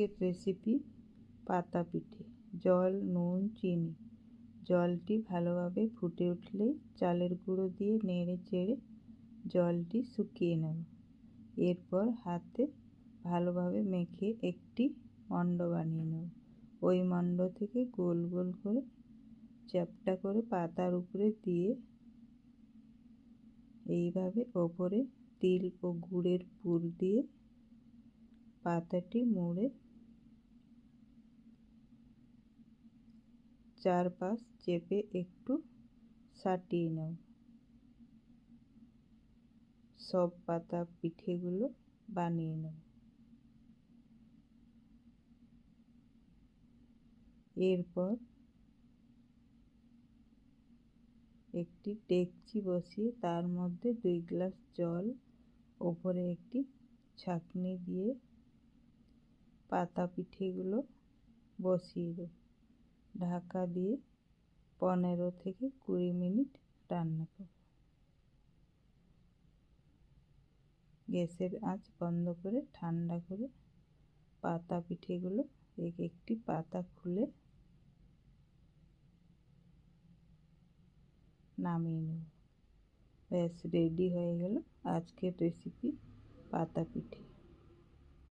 আজকের রেসিপি পাতা পিঠে। জল, নুন, চিনি। জলটি ভালোভাবে ফুটে উঠলে চালের গুঁড়ো দিয়ে নেড়ে চেড়ে জলটি শুকিয়ে নেব। এরপর হাতে ভালোভাবে মেখে একটি মণ্ড বানিয়ে নেব। ওই মণ্ড থেকে গোল গোল করে চ্যাপ্টা করে পাতার উপরে দিয়ে এইভাবে ওপরে তিল ও গুড়ের পুর দিয়ে পাতাটি মুড়ে চারপাশ চেপে একটু সাটিয়ে নেব। সব পাতা পিঠেগুলো বানিয়ে নেব। এরপর একটি ডেকচি বসিয়ে তার মধ্যে 2 গ্লাস জল, ওপরে একটি ছাঁকনি দিয়ে পাতা পিঠেগুলো বসিয়ে দেব। ঢাকা দিয়ে 15 থেকে 20 মিনিট রান্না করব। গ্যাসের আঁচ বন্ধ করে ঠান্ডা করে পাতা পিঠেগুলো এক একটি পাতা খুলে নামিয়ে নেব। ব্যাস রেডি হয়ে গেল আজকের রেসিপি পাতা পিঠে।